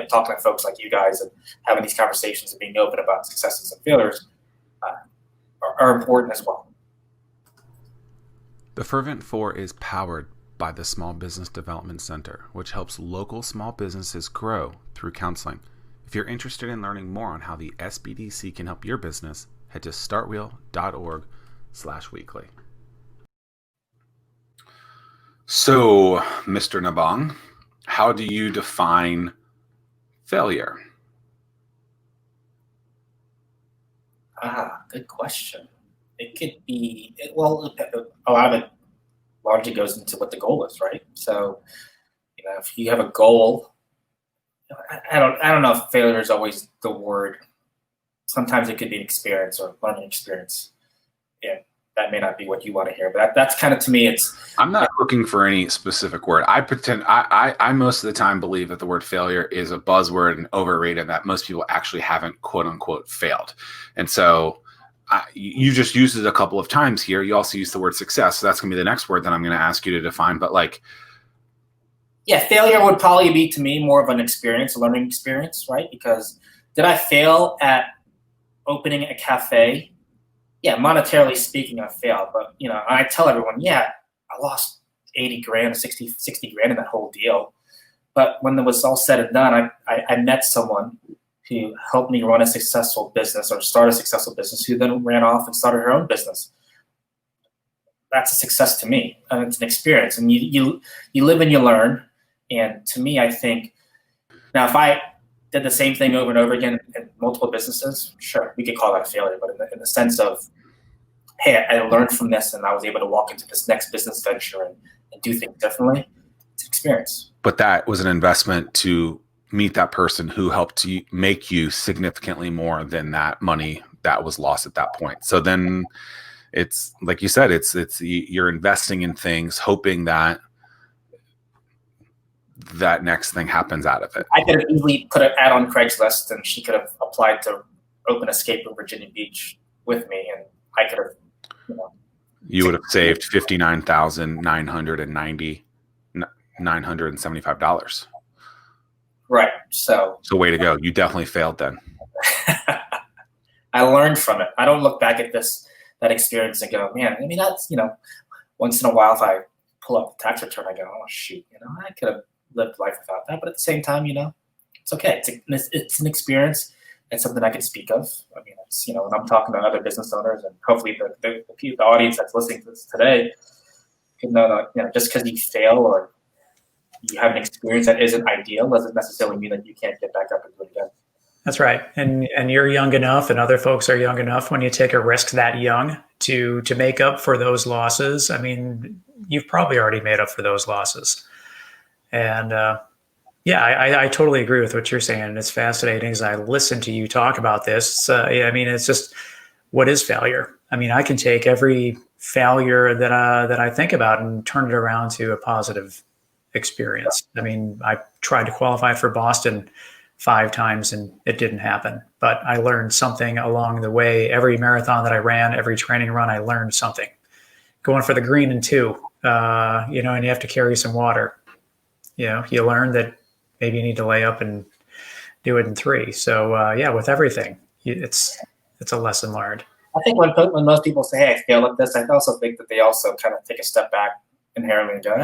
talking to folks like you guys and having these conversations and being open about successes and failures are important as well. The Fervent 4 is powered by the Small Business Development Center, which helps local small businesses grow through counseling. If you're interested in learning more on how the SBDC can help your business, head to startwheel.org/weekly. So, Mr. Nabong, how do you define failure? Good question. It could be, well, a lot of it largely goes into what the goal is, right? So, if you have a goal, I don't know if failure is always the word. Sometimes it could be an experience or learning experience. Yeah, that may not be what you want to hear, but that's kind of, to me, it's. I'm not looking for any specific word. I most of the time believe that the word failure is a buzzword and overrated, that most people actually haven't quote unquote failed. And so you just used it a couple of times here. You also used the word success. So that's going to be the next word that I'm going to ask you to define. But yeah, failure would probably be, to me, more of an experience, a learning experience, right? Because did I fail at opening a cafe? Yeah, monetarily speaking, I failed. But, I tell everyone, yeah, I lost 80 grand, 60 grand in that whole deal. But when it was all said and done, I met someone who helped me run a successful business or start a successful business, who then ran off and started her own business. That's a success to me. And it's an experience. And you live and you learn. And to me, I think, now if I did the same thing over and over again in multiple businesses, sure, we could call that a failure. But in the sense of, hey, I learned from this and I was able to walk into this next business venture and do things differently, it's an experience. But that was an investment to meet that person who helped you make you significantly more than that money that was lost at that point. So then it's like you said, it's you're investing in things, hoping that next thing happens out of it. I could have easily put an ad on Craigslist and she could have applied to open escape in Virginia Beach with me, and I could have, you would have saved $59,975. Right. So way to go. You definitely failed then. I learned from it. I don't look back at that experience and go, man, I mean, that's, once in a while, if I pull up the tax return, I go, oh, shoot, I could have lived life without that. But at the same time, it's okay. It's an experience. It's something I can speak of. I mean, it's, when I'm talking to other business owners, and hopefully the audience that's listening to this today can know that, just because you fail or you have an experience that isn't ideal doesn't necessarily mean that you can't get back up and do it again. That's right. And you're young enough, and other folks are young enough, when you take a risk that young to make up for those losses. I mean, you've probably already made up for those losses. And I totally agree with what you're saying. And it's fascinating as I listen to you talk about this. I mean, it's just, what is failure? I mean, I can take every failure that I think about and turn it around to a positive experience. I mean, I tried to qualify for Boston 5 times and it didn't happen, but I learned something along the way. Every marathon that I ran, every training run, I learned something. Going for the green in 2, and you have to carry some water. You learn that maybe you need to lay up and do it in 3. So with everything, it's a lesson learned. I think when most people say, hey, I failed at this, I also think that they also kind of take a step back inherently and go,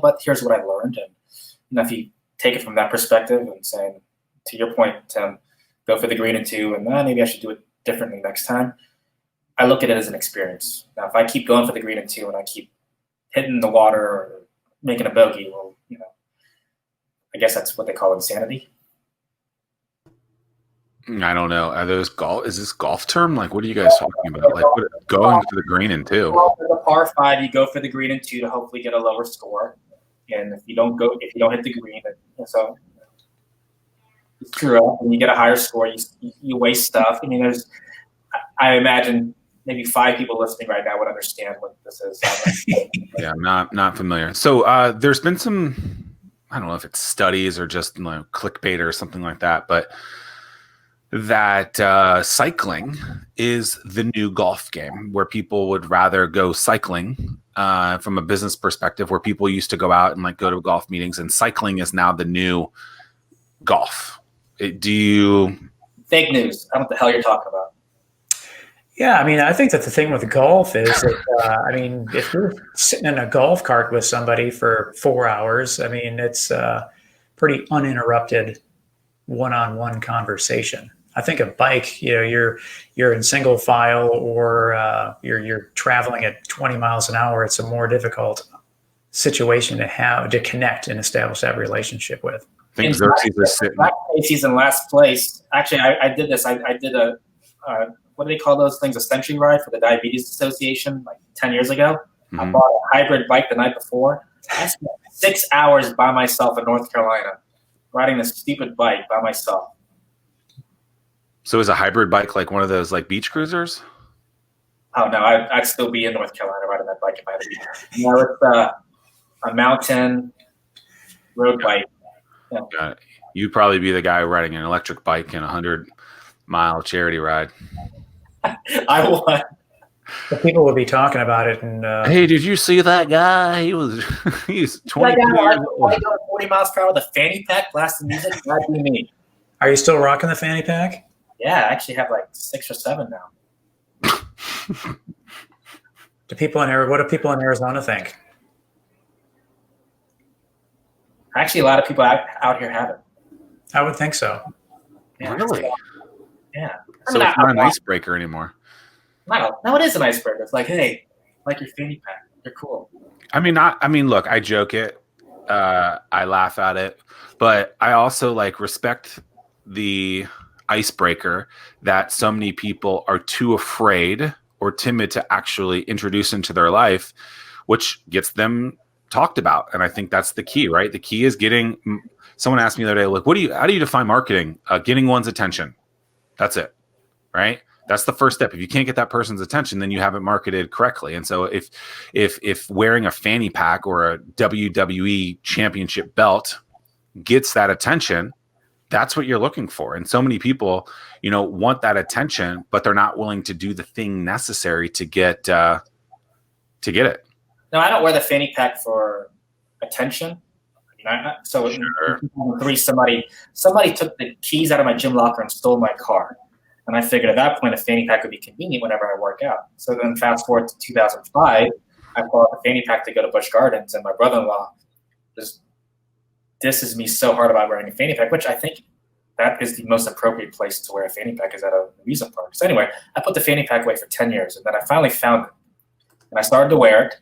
but here's what I learned. And if you take it from that perspective and saying, to your point, Tim, go for the green in 2, and maybe I should do it differently next time. I look at it as an experience. Now, if I keep going for the green in 2 and I keep hitting the water or making a bogey, well, I guess that's what they call insanity. I don't know. Are those golf? Is this golf term? Like, what are you guys talking about? Like, going for the green in 2? Well, for the par 5, you go for the green in 2 to hopefully get a lower score. And if you don't hit the green, so you screw up and you get a higher score. You waste stuff. I mean, I imagine maybe 5 people listening right now would understand what this is. Yeah, I'm not familiar. So there's been some, I don't know if it's studies or just clickbait or something like that, but that cycling is the new golf game, where people would rather go cycling from a business perspective, where people used to go out and go to golf meetings, and cycling is now the new golf. Fake news. I don't know what the hell you're talking about. Yeah, I mean, I think that the thing with golf is that, if you're sitting in a golf cart with somebody for 4 hours, I mean, it's pretty uninterrupted one-on-one conversation. I think a bike, you're in single file, or you're traveling at 20 miles an hour. It's a more difficult situation to connect and establish that relationship with. I think Xerxes is sitting. He's in last place. Actually, I did this. I did a what do they call those things? A century ride for the Diabetes Association like 10 years ago. Mm-hmm. I bought a hybrid bike the night before. I spent 6 hours by myself in North Carolina riding this stupid bike by myself. So is a hybrid bike like one of those like beach cruisers? Oh no, I'd still be in North Carolina riding that bike if I had to be. No, it's a mountain road bike. Yeah. You'd probably be the guy riding an electric bike in a 100-mile charity ride. I would. The people would be talking about it. And hey, did you see that guy? He's 20 years old. 40 miles per hour with a fanny pack blasting music. That'd be me. Are you still rocking the fanny pack? Yeah, I actually have like 6 or 7 now. What do people in Arizona think? Actually, a lot of people out here have it. I would think so. Yeah, really? Yeah. So it's not an icebreaker anymore. No, it is an icebreaker. It's like, hey, like your fanny pack. You're cool. I mean, look, I joke it. I laugh at it. But I also like respect the icebreaker that so many people are too afraid or timid to actually introduce into their life, which gets them talked about. And I think that's the key, right? The key is getting. Someone asked me the other day, like, how do you define marketing? Getting one's attention. That's it, right? That's the first step. If you can't get that person's attention, then you haven't marketed correctly. And so if wearing a fanny pack or a WWE championship belt gets that attention, that's what you're looking for. And so many people, want that attention, but they're not willing to do the thing necessary to get it. No, I don't wear the fanny pack for attention. So sure. in 3, somebody took the keys out of my gym locker and stole my car. And I figured at that point, a fanny pack would be convenient whenever I work out. So then fast forward to 2005, I bought a fanny pack to go to Busch Gardens, and my brother-in-law just disses me so hard about wearing a fanny pack, which I think that is the most appropriate place to wear a fanny pack is at an amusement park. So anyway, I put the fanny pack away for 10 years, and then I finally found it. And I started to wear it.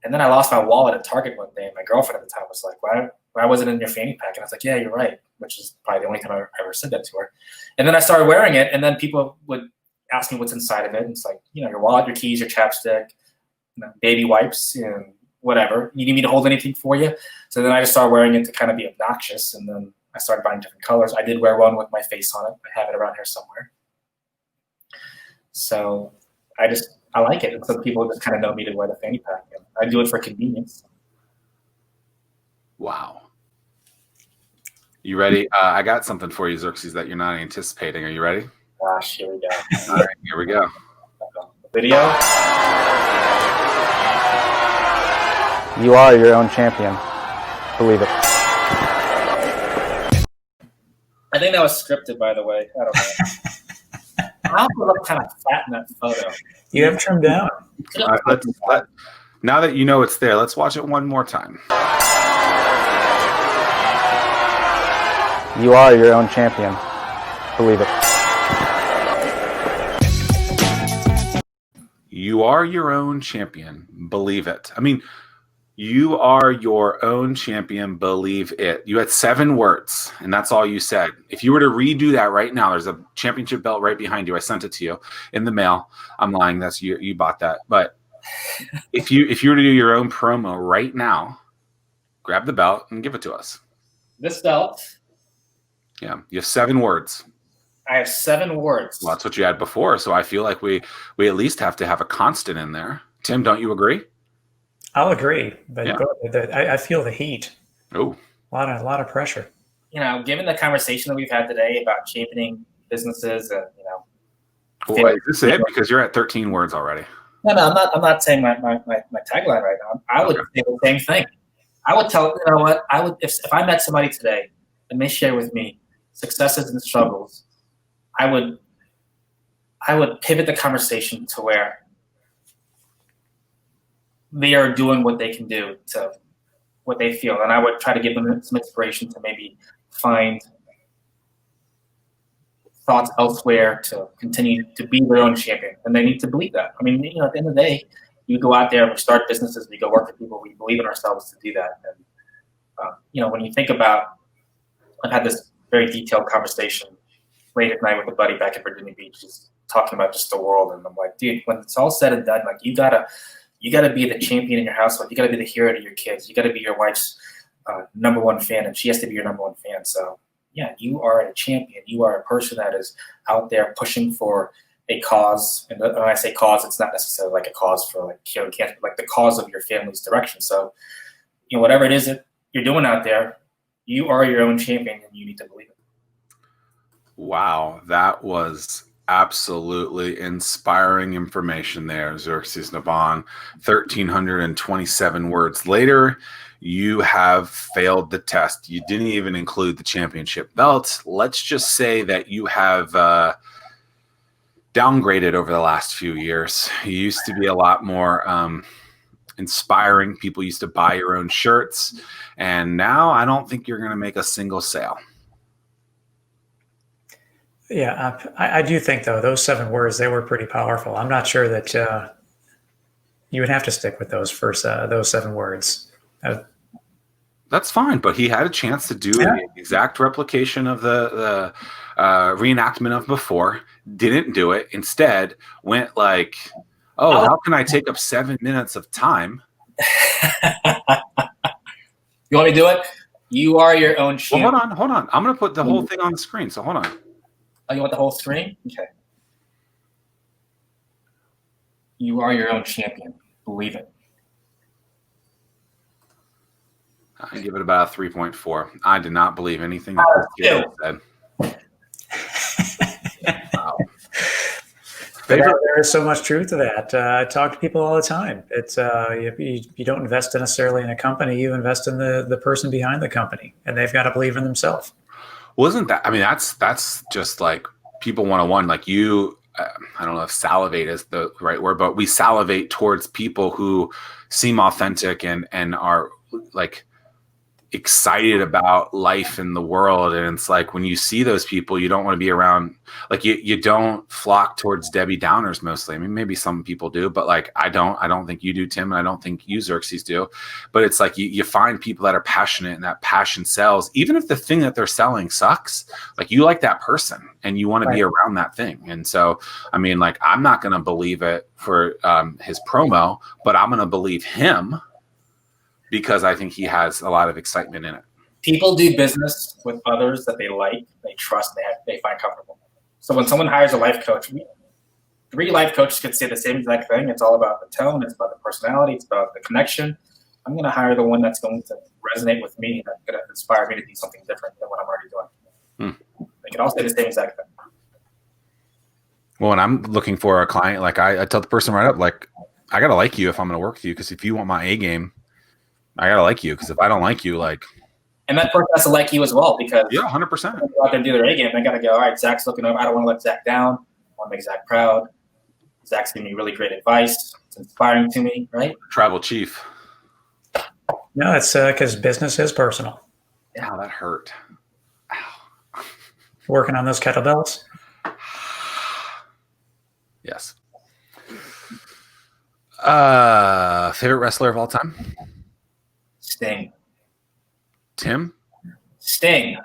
And then I lost my wallet at Target one day, and my girlfriend at the time was like, why wasn't it in your fanny pack? And I was like, yeah, you're right, which is probably the only time I ever said that to her. And then I started wearing it, and then people would ask me what's inside of it. And it's like, your wallet, your keys, your chapstick, baby wipes, and whatever. You need me to hold anything for you? So then I just started wearing it to kind of be obnoxious, and then I started buying different colors. I did wear one with my face on it. I have it around here somewhere. So I like it. And so people just kind of know me to wear the fanny pack. And I do it for convenience. Wow. You ready? I got something for you, Xerxes, that you're not anticipating. Are you ready? Gosh, here we go. All right, here we go. Video. You are your own champion. Believe it. I think that was scripted, by the way. I don't know. I also look kind of fat in that photo. You have trimmed down. Now that you know it's there, let's watch it one more time. You are your own champion. Believe it. You are your own champion. Believe it. I mean, you are your own champion. Believe it. You had 7 words, and that's all you said. If you were to redo that right now, there's a championship belt right behind you. I sent it to you in the mail. I'm lying. That's you. You bought that. But if you were to do your own promo right now, grab the belt and give it to us. This belt. Yeah, you have 7 words. I have 7 words. Well, that's what you had before. So I feel like we at least have to have a constant in there. Tim, don't you agree? I'll agree, but Yeah. I feel the heat. Oh, A lot of pressure. Given the conversation that we've had today about championing businesses and well, is this it? Because you're at 13 words already. No, I'm not saying my tagline right now. I would say the same thing. I would tell what I would if I met somebody today and they share with me successes and struggles, I would pivot the conversation to where they are doing what they can do to what they feel, and I would try to give them some inspiration to maybe find thoughts elsewhere to continue to be their own champion, and they need to believe that. I mean, at the end of the day, we go out there and we start businesses, we go work with people, we believe in ourselves to do that. And when you think about, I've had this very detailed conversation late at night with a buddy back in Virginia Beach, just talking about just the world, and I'm like, dude, when it's all said and done, like you gotta be the champion in your household. You gotta be the hero to your kids. You gotta be your wife's number one fan, and she has to be your number one fan. So yeah, you are a champion. You are a person that is out there pushing for a cause. And when I say cause, it's not necessarily like a cause for like curing cancer, but like the cause of your family's direction. So, whatever it is that you're doing out there, you are your own champion, and you need to believe it. Wow, that was absolutely inspiring information there, Xerxes Nabong. 1,327 words later, you have failed the test. You didn't even include the championship belt. Let's just say that you have downgraded over the last few years. You used to be a lot more inspiring. People used to buy your own shirts. And now I don't think you're going to make a single sale. Yeah, I do think, though, those 7 words, they were pretty powerful. I'm not sure that you would have to stick with those those 7 words. That's fine, but he had a chance to do the exact replication of the reenactment of before. Didn't do it. Instead, went like, how can I take up 7 minutes of time? You want me to do it? You are your own champion. Well, hold on. I'm going to put the whole thing on the screen, so hold on. Oh, you want the whole screen? Okay. You are your own champion. Believe it. I give it about a 3.4. I did not believe anything that this kid said. Wow. There is so much truth to that. I talk to people all the time. It's you don't invest necessarily in a company. You invest in the person behind the company, and they've got to believe in themselves. Wasn't that? I mean, that's just like people 101. Like you, I don't know if salivate is the right word, but we salivate towards people who seem authentic and are like excited about life in the world. And it's like when you see those people, you don't want to be around. Like you don't flock towards Debbie Downers mostly. I mean, maybe some people do, but like I don't think you do, Tim, and I don't think you, Xerxes, do. But it's like you find people that are passionate, and that passion sells, even if the thing that they're selling sucks. Like you like that person and you want to be around that thing. And so I mean, like I'm not going to believe it for his promo, but I'm going to believe him because I think he has a lot of excitement in it. People do business with others that they like, they trust, they find comfortable. So when someone hires a life coach, 3 life coaches could say the same exact thing. It's all about the tone. It's about the personality. It's about the connection. I'm going to hire the one that's going to resonate with me, that's going to inspire me to do something different than what I'm already doing. They can all say the same exact thing. Well, when I'm looking for a client, like I tell the person right up, like, I got to like you if I'm going to work with you, because if you want my A game, I got to like you, because if I don't like you, like. And that person has to like you as well, because. Yeah, 100%. Go out there and do their A game. They got to go, all right, Zach's looking over. I don't want to let Zach down. I want to make Zach proud. Zach's giving me really great advice. It's inspiring to me, right? Tribal chief. No, it's because business is personal. Yeah, that hurt. Ow. Working on those kettlebells? Yes. Favorite wrestler of all time? Sting. Tim? Sting.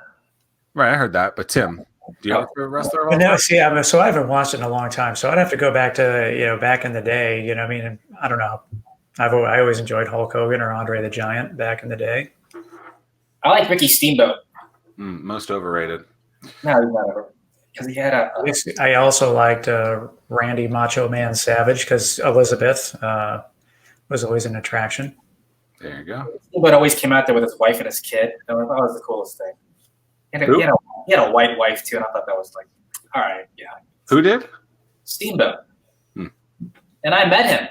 Right, I heard that, but Tim, do you have a favorite wrestler of all time? No, see, so I haven't watched it in a long time, so I'd have to go back to, back in the day, I mean, I don't know. I always enjoyed Hulk Hogan or Andre the Giant back in the day. I like Ricky Steamboat. Most overrated. No, he's not overrated. Because he had I also liked Randy Macho Man Savage, because Elizabeth was always an attraction. There you go. Steamboat always came out there with his wife and his kid. I thought that was the coolest thing. He had a white wife, too, and I thought that was like, all right, yeah. Who did? Steamboat. And I met him.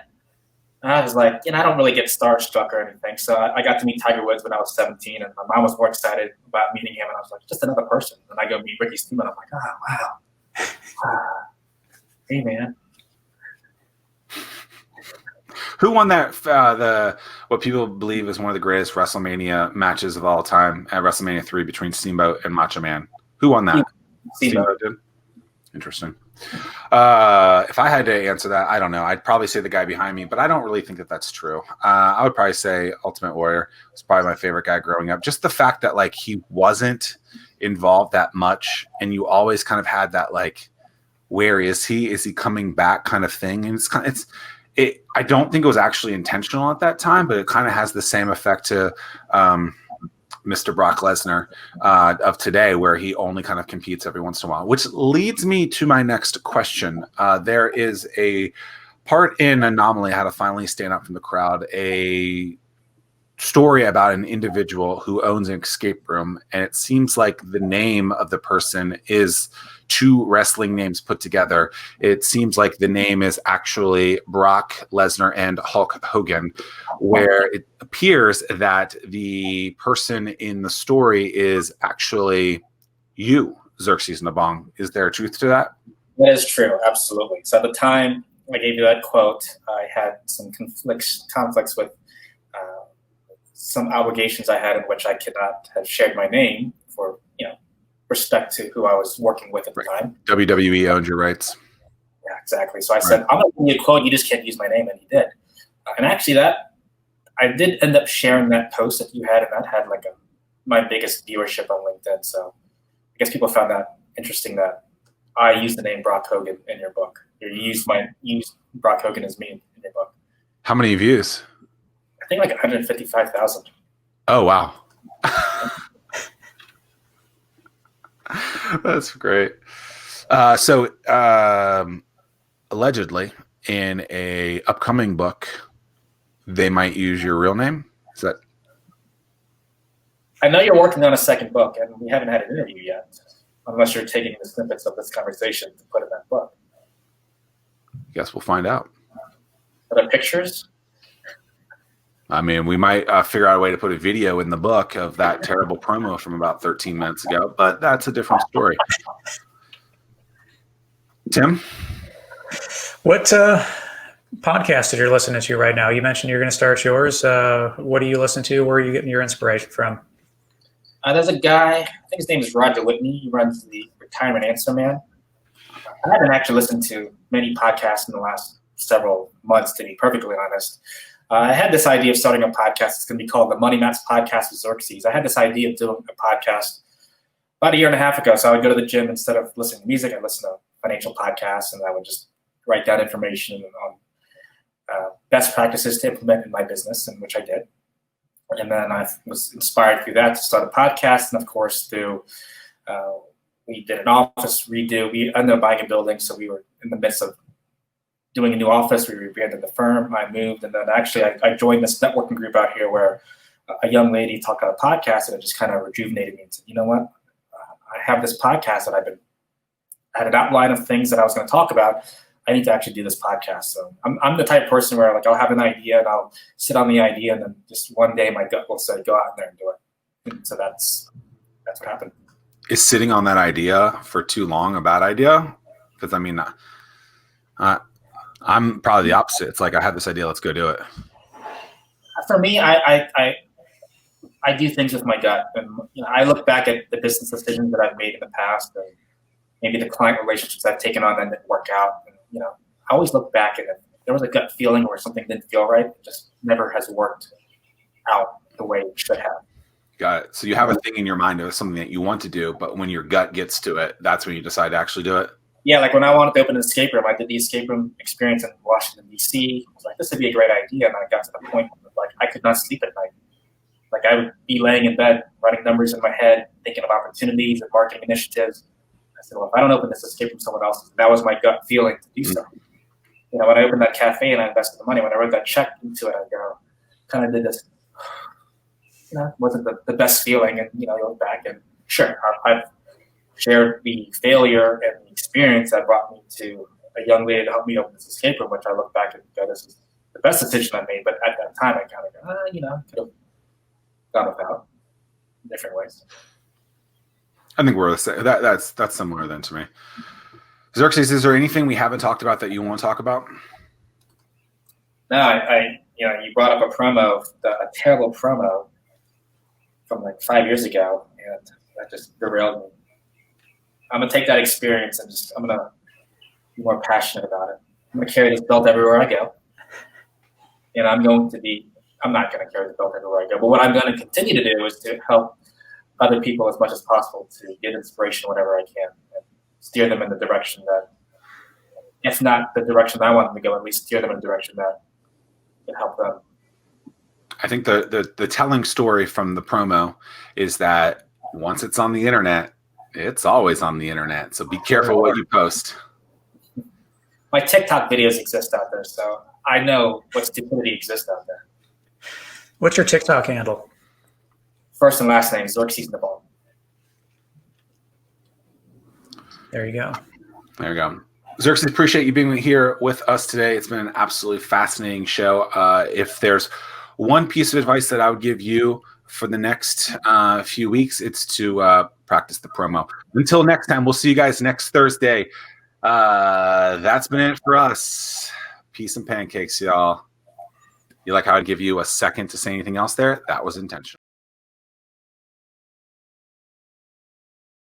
And I was like, I don't really get starstruck or anything. So I got to meet Tiger Woods when I was 17, and my mom was more excited about meeting him. And I was like, just another person. And I go meet Ricky Steamboat. I'm like, oh, wow. Hey, man. Who won that? What people believe is one of the greatest WrestleMania matches of all time at WrestleMania 3 between Steamboat and Macho Man. Who won that? Steamboat did. Interesting. If I had to answer that, I don't know. I'd probably say the guy behind me, but I don't really think that that's true. I would probably say Ultimate Warrior was probably my favorite guy growing up. Just the fact that like he wasn't involved that much, and you always kind of had that like, where is he? Is he coming back? Kind of thing. And I don't think it was actually intentional at that time, but it kind of has the same effect to Mr. Brock Lesnar of today, where he only kind of competes every once in a while, which leads me to my next question. There is a part in Anomaly, How to Finally Stand Up from the Crowd, a story about an individual who owns an escape room, and it seems like the name of the person is two wrestling names put together. It seems like the name is actually Brock Lesnar and Hulk Hogan, where it appears that the person in the story is actually you, Xerxes Nabong. Is there a truth to that? That is true, absolutely. So at the time I gave you that quote, I had some conflicts with some obligations I had in which I could not have shared my name for, respect to who I was working with at the time. WWE owned your rights. Yeah, exactly. So I said, I'm going to give you a quote. You just can't use my name. And he did. And actually I did end up sharing that post that you had, and that had like my biggest viewership on LinkedIn. So I guess people found that interesting that I used the name Brock Hogan in your book. You used Brock Hogan as me in your book. How many views? I think like 155,000. Oh, wow. That's great. So allegedly in a upcoming book, they might use your real name. Is that? I know you're working on a second book, and we haven't had an interview yet, unless you're taking the snippets of this conversation to put in that book. Guess we'll find out. Are there pictures? I mean, we might figure out a way to put a video in the book of that terrible promo from about 13 minutes ago, but that's a different story. Tim? What podcast are you listening to right now? You mentioned you're going to start yours. What do you listen to? Where are you getting your inspiration from? There's a guy, I think his name is Roger Whitney. He runs the Retirement Answer Man. I haven't actually listened to many podcasts in the last several months, to be perfectly honest. I had this idea of starting a podcast. It's going to be called the Money Mats Podcast with Xerxes. I had this idea of doing a podcast about a year and a half ago. So I would go to the gym, instead of listening to music, I'd listen to financial podcasts, and I would just write down information on best practices to implement in my business, and which I did. And then I was inspired through that to start a podcast. And of course, we did an office redo. We ended up buying a building, so we were in the midst of doing a new office. We rebranded the firm. I moved, and then actually I joined this networking group out here where a young lady talked on a podcast, and it just kind of rejuvenated me and said, you know what? I have this podcast that I had an outline of things that I was going to talk about. I need to actually do this podcast. So I'm the type of person where like I'll have an idea and I'll sit on the idea, and then just one day my gut will say, go out there and do it. And so that's what happened. Is sitting on that idea for too long a bad idea? Because I mean, I'm probably the opposite. It's like I have this idea, let's go do it. For me, I do things with my gut, and I look back at the business decisions that I've made in the past, and maybe the client relationships I've taken on that didn't work out. And, I always look back, and if there was a gut feeling where something didn't feel right, it just never has worked out the way it should have. Got it. So you have a thing in your mind of something that you want to do, but when your gut gets to it, that's when you decide to actually do it. Yeah, like when I wanted to open an escape room, I did the escape room experience in Washington, D.C. I was like, this would be a great idea. And I got to the point where like I could not sleep at night. Like I would be laying in bed, running numbers in my head, thinking of opportunities and marketing initiatives. I said, well, if I don't open this escape room, someone else. That was my gut feeling to do so. When I opened that cafe and I invested the money, when I wrote that check into it, I kind of did this. Wasn't the best feeling. And, you look back and sure, I've shared the failure and the experience that brought me to a young lady to help me open this escape room, which I look back and go, this is the best decision I made. But at that time, I kind of go, could have gone about in different ways. I think we're the same. That's similar then to me. Xerxes, is there anything we haven't talked about that you want to talk about? No, you brought up a terrible promo from like 5 years ago, and that just derailed me. I'm gonna take that experience and I'm gonna be more passionate about it. I'm gonna carry this belt everywhere I go, and I'm not gonna carry the belt everywhere I go. But what I'm gonna continue to do is to help other people as much as possible to get inspiration whenever I can and steer them in the direction that, if not the direction I want them to go, at least steer them in a direction that can help them. I think the telling story from the promo is that once it's on the internet, it's always on the internet. So be careful what you post. My TikTok videos exist out there, so I know what stupidity exists out there. What's your TikTok handle? First and last name, Xerxes Nabong. There you go. There you go. Xerxes, appreciate you being here with us today. It's been an absolutely fascinating show. If there's one piece of advice that I would give you for the next few weeks, it's to practice the promo. Until next time, we'll see you guys next Thursday. That's been it for us. Peace and pancakes, y'all. You like how I'd give you a second to say anything else there? That was intentional.